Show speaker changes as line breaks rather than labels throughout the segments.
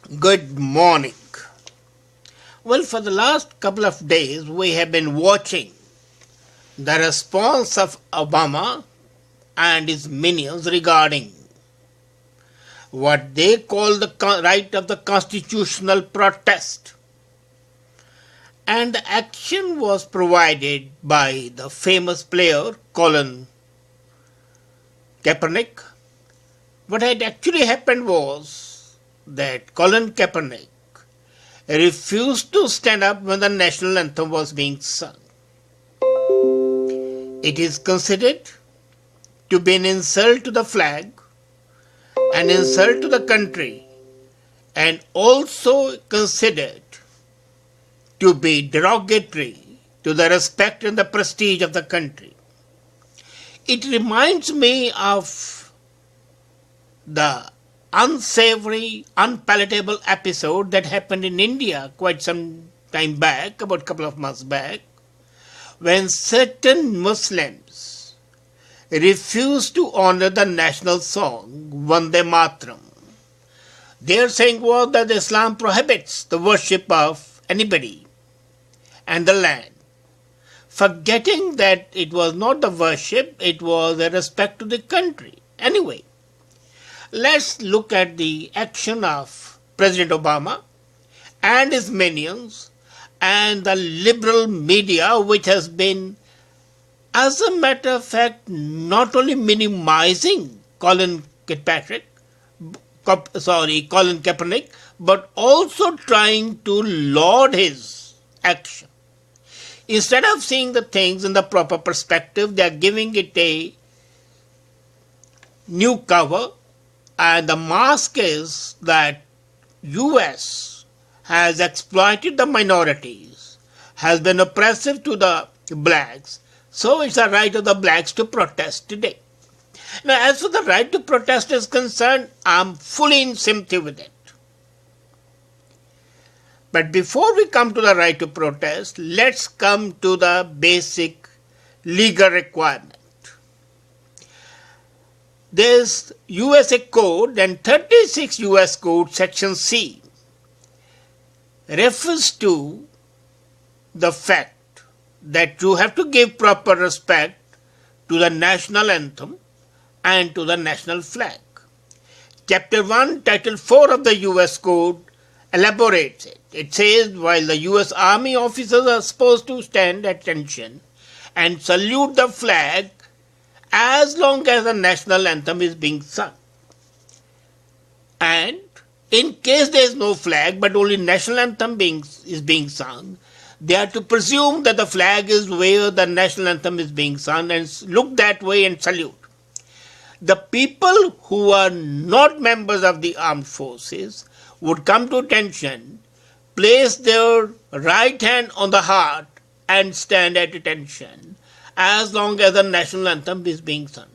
Good morning. Well, for the last couple of days, we have been watching the response of Obama and his minions regarding what they call the right of the constitutional protest. And the action was provided by the famous player Colin Kaepernick. What had actually happened was that Colin Kaepernick refused to stand up when the national anthem was being sung. It is considered to be an insult to the flag, an insult to the country, and also considered to be derogatory to the respect and the prestige of the country. It reminds me of the unsavory, unpalatable episode that happened in India quite some time back, about a couple of months back, when certain Muslims refused to honor the national song, Vande Mataram. Their saying was that Islam prohibits the worship of anybody and the land, forgetting that it was not the worship, it was a respect to the country. Anyway, let's look at the action of President Obama and his minions and the liberal media, which has been, as a matter of fact, not only minimizing Colin Kaepernick, but also trying to laud his action. Instead of seeing the things in the proper perspective, they are giving it a new cover. And the mask is that US has exploited the minorities, has been oppressive to the blacks, so it's the right of the blacks to protest today. Now, as for the right to protest is concerned, I'm fully in sympathy with it. But before we come to the right to protest, let's come to the basic legal requirement. There's USA Code and 36 US Code Section C refers to the fact that you have to give proper respect to the national anthem and to the national flag. Chapter 1, Title 4 of the US Code elaborates it. It says, while the US Army officers are supposed to stand at attention and salute the flag as long as the national anthem is being sung. And in case there is no flag but only national anthem is being sung, they are to presume that the flag is where the national anthem is being sung and look that way and salute. The people who are not members of the armed forces would come to attention, place their right hand on the heart and stand at attention as long as the national anthem is being sung.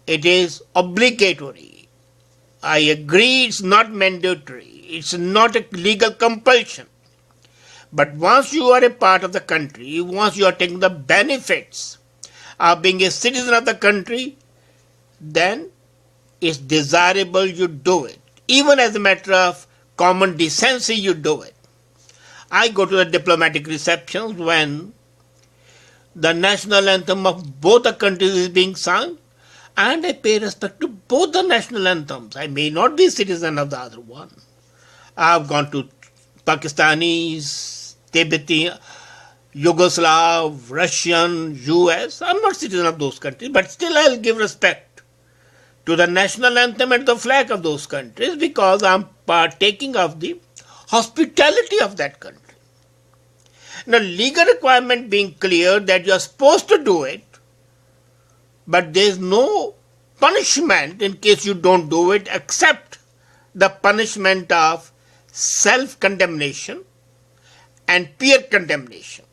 It is obligatory. I agree it's not mandatory. It's not a legal compulsion. But once you are a part of the country, once you are taking the benefits of being a citizen of the country, then it's desirable you do it. Even as a matter of common decency, you do it. I go to the diplomatic receptions when the national anthem of both the countries is being sung, and I pay respect to both the national anthems. I may not be a citizen of the other one. I've gone to Pakistanis, Tibetan, Yugoslav, Russian, US. I'm not a citizen of those countries, but still I'll give respect to the national anthem and the flag of those countries because I'm partaking of the hospitality of that country. Now, legal requirement being clear that you are supposed to do it, but there is no punishment in case you don't do it except the punishment of self-condemnation and peer condemnation.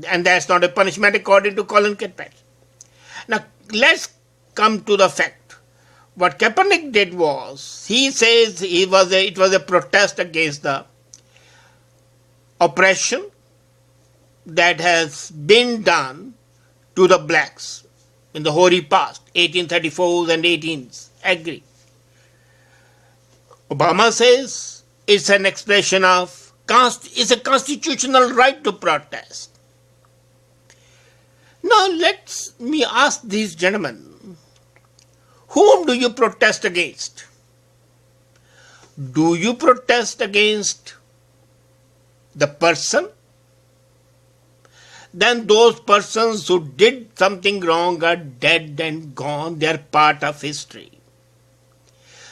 And that's not a punishment according to Colin Kaepernick. Now, let's come to the fact. What Kaepernick did was, he says it was a protest against the oppression that has been done to the blacks in the hoary past, 1834s and 18s. Agree. Obama says it's an expression of, it's a constitutional right to protest. Now let me ask these gentlemen, whom do you protest against? Do you protest against the person? Then those persons who did something wrong are dead and gone. They are part of history.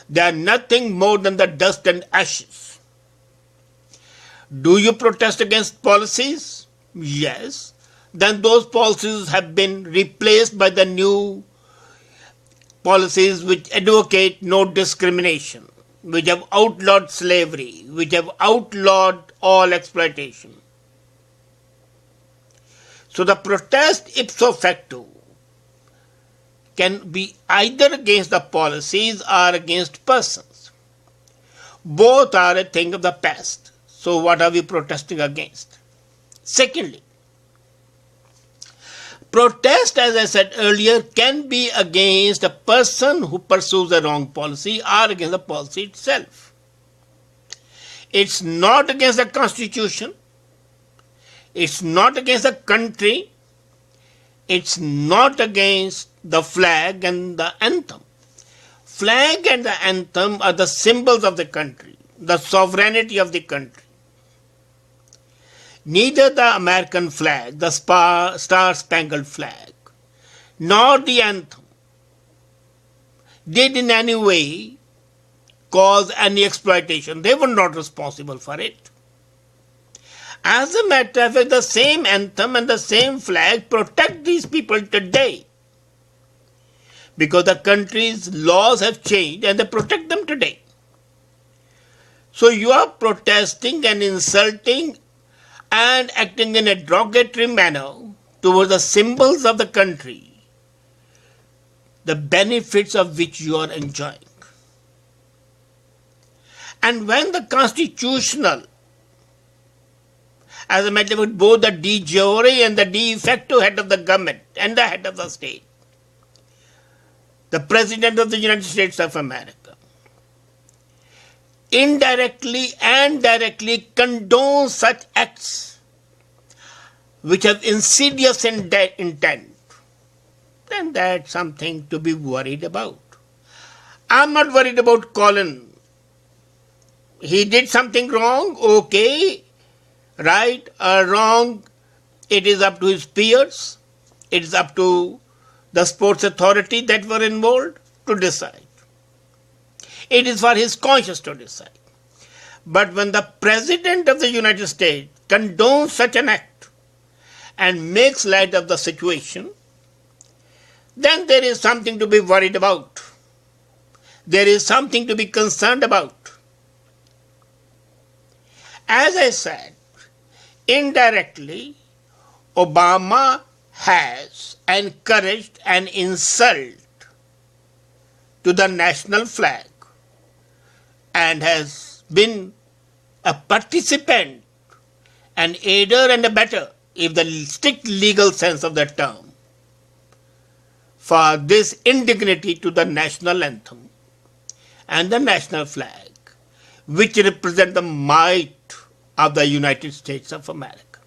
They are nothing more than the dust and ashes. Do you protest against policies? Yes. Then those policies have been replaced by the new policies which advocate no discrimination, which have outlawed slavery, which have outlawed all exploitation. So the protest ipso facto can be either against the policies or against persons. Both are a thing of the past. So what are we protesting against? Secondly, protest, as I said earlier, can be against a person who pursues a wrong policy or against the policy itself. It's not against the Constitution. It's not against the country. It's not against the flag and the anthem. Flag and the anthem are the symbols of the country, the sovereignty of the country. Neither the American flag, the Star-Spangled Flag, nor the anthem did in any way cause any exploitation. They were not responsible for it. As a matter of fact, the same anthem and the same flag protect these people today, because the country's laws have changed and they protect them today. So you are protesting and insulting and acting in a derogatory manner towards the symbols of the country, the benefits of which you are enjoying. And when the constitutional, as a matter of fact, both the de jure and the de facto head of the government and the head of the state, the President of the United States of America, indirectly and directly condone such acts which have insidious intent, then that's something to be worried about. I'm not worried about Colin. He did something wrong, okay, right or wrong, it is up to his peers, it is up to the sports authority that were involved to decide. It is for his conscience to decide. But when the President of the United States condones such an act and makes light of the situation, then there is something to be worried about. There is something to be concerned about. As I said, indirectly, Obama has encouraged an insult to the national flag and has been a participant, an aider and abetter, if the strict legal sense of the term, for this indignity to the national anthem and the national flag, which represent the might of the United States of America.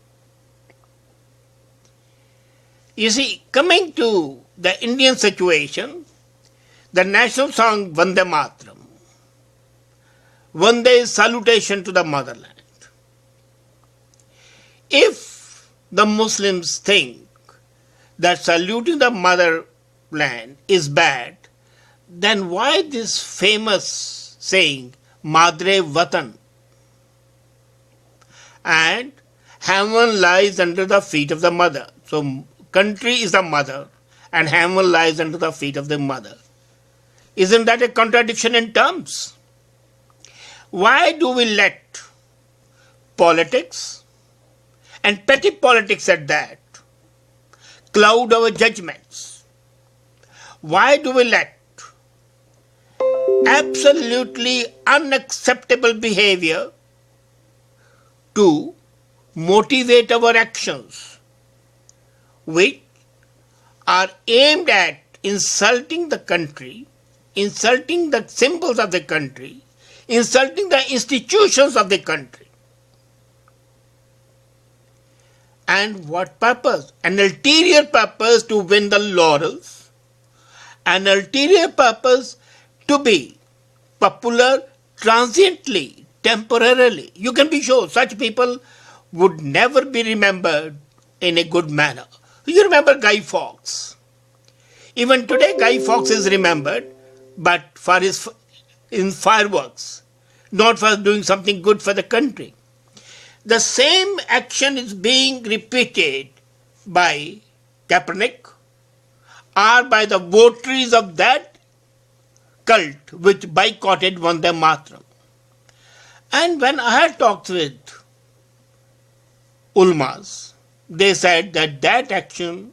You see, coming to the Indian situation, the national song Vande Mataram, Vande is salutation to the motherland. If the Muslims think that saluting the motherland is bad, then why this famous saying, Madre Watan? And heaven lies under the feet of the mother. So country is the mother and heaven lies under the feet of the mother. Isn't that a contradiction in terms? Why do we let politics, and petty politics at that, cloud our judgments? Why do we let absolutely unacceptable behavior to motivate our actions, which are aimed at insulting the country, insulting the symbols of the country, insulting the institutions of the country. And what purpose? An ulterior purpose to win the laurels, an ulterior purpose to be popular transiently, temporarily. You can be sure such people would never be remembered in a good manner. You remember Guy Fawkes. Even today Guy Fawkes is remembered, but for his in fireworks, not for doing something good for the country. The same action is being repeated by Kaepernick or by the votaries of that cult which boycotted Vande Mataram. And when I had talked with ulmas, they said that that action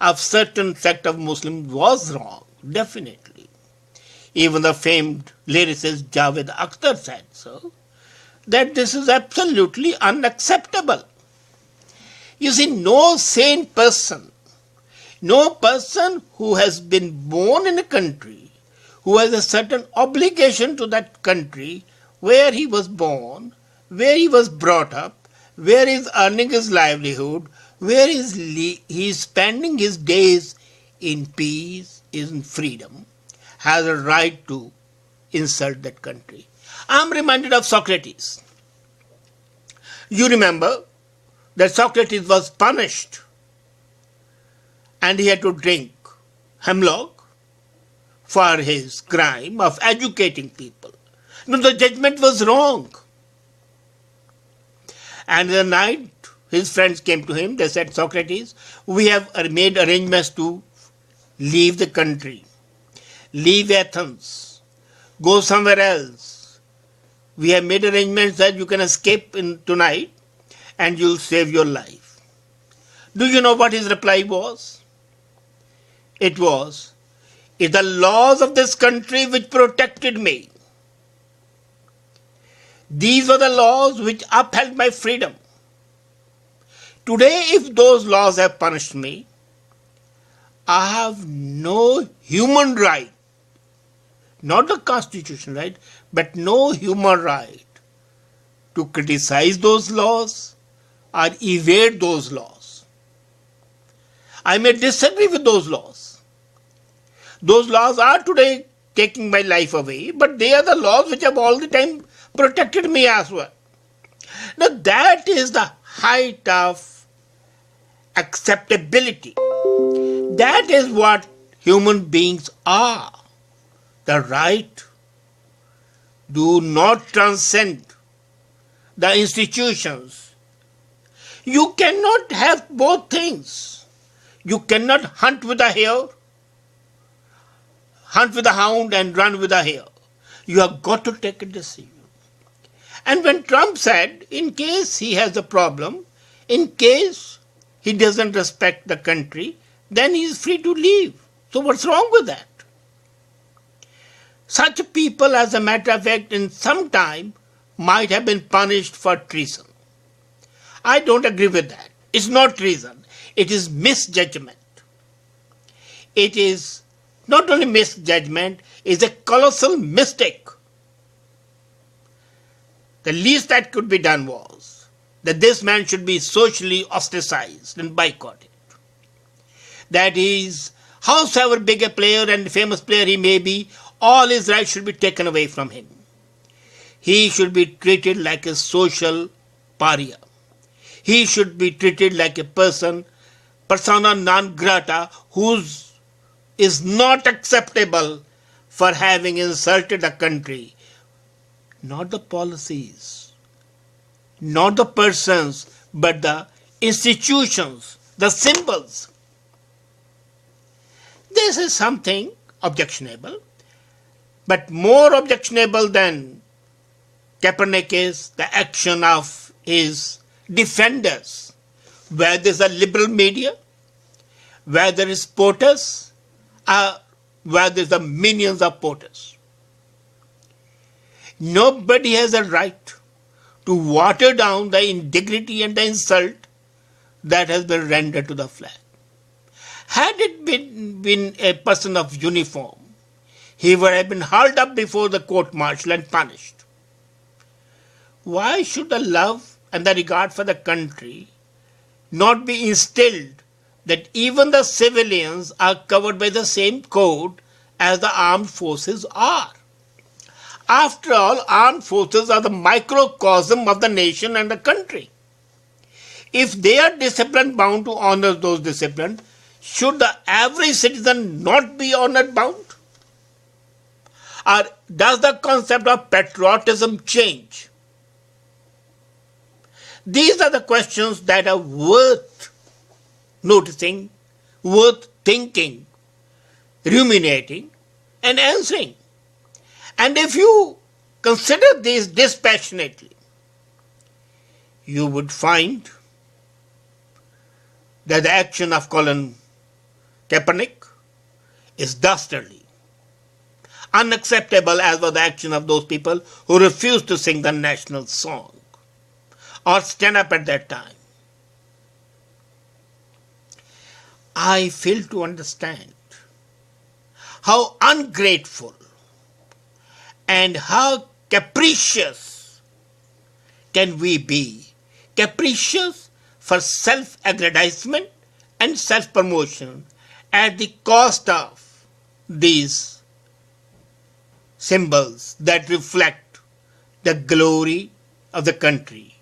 of certain sect of Muslims was wrong, definitely. Even the famed lyricist Javed Akhtar said so, that this is absolutely unacceptable. You see, no sane person, no person who has been born in a country, who has a certain obligation to that country where he was born, where he was brought up, where he is earning his livelihood, where he is spending his days in peace, in freedom, has a right to insult that country. I am reminded of Socrates. You remember that Socrates was punished and he had to drink hemlock for his crime of educating people. No, the judgment was wrong. And the night his friends came to him, they said, Socrates, we have made arrangements to leave the country, leave Athens, go somewhere else. We have made arrangements that you can escape tonight and you'll save your life. Do you know what his reply was? It was, it's the laws of this country which protected me. These were the laws which upheld my freedom. Today, if those laws have punished me, I have no human right, not the constitutional right, but no human right to criticize those laws or evade those laws. I may disagree with those laws. Those laws are today taking my life away, but they are the laws which have all the time protected me as well. Now that is the height of acceptability. That is what human beings are. The right do not transcend the institutions. You cannot have both things. You cannot hunt with a hare, hunt with a hound and run with a hare. You have got to take a decision. And when Trump said, in case he has a problem, in case he doesn't respect the country, then he is free to leave. So what's wrong with that? Such people, as a matter of fact, in some time might have been punished for treason. I don't agree with that. It's not treason. It is misjudgment. It is not only misjudgment, it's a colossal mistake. The least that could be done was that this man should be socially ostracized and boycotted. That is, howsoever big a player and famous player he may be, all his rights should be taken away from him. He should be treated like a social pariah. He should be treated like a persona non grata whose is not acceptable for having insulted a country. Not the policies, not the persons, but the institutions, the symbols. This is something objectionable, but more objectionable than Kaepernick is the action of his defenders, whether it's a liberal media, whether it's POTUS, or whether it's the minions of POTUS. Nobody has a right to water down the indignity and the insult that has been rendered to the flag. Had it been a person of uniform, he would have been hauled up before the court-martial and punished. Why should the love and the regard for the country not be instilled that even the civilians are covered by the same code as the armed forces are? After all, armed forces are the microcosm of the nation and the country. If they are discipline bound to honor those disciplines, should the average citizen not be honor bound? Or does the concept of patriotism change? These are the questions that are worth noticing, worth thinking, ruminating, and answering. And if you consider these dispassionately, you would find that the action of Colin Kaepernick is dastardly, unacceptable, as was the action of those people who refused to sing the national song or stand up at that time. I fail to understand how ungrateful and how capricious can we be. Capricious for self-aggrandizement and self-promotion at the cost of these symbols that reflect the glory of the country.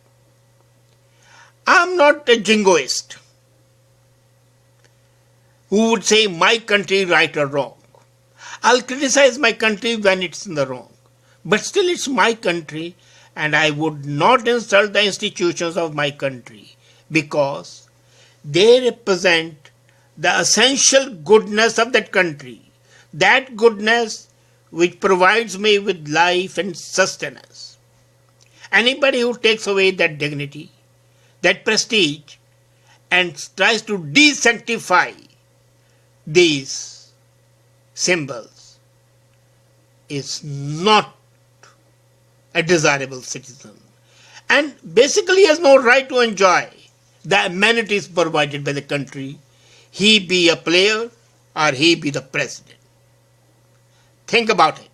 I am not a jingoist who would say my country right or wrong. I'll criticize my country when it's in the wrong. But still it's my country, and I would not insult the institutions of my country because they represent the essential goodness of that country, that goodness which provides me with life and sustenance. Anybody who takes away that dignity, that prestige, and tries to desanctify these symbols is not a desirable citizen, and basically has no right to enjoy the amenities provided by the country, he be a player or he be the president. Think about it.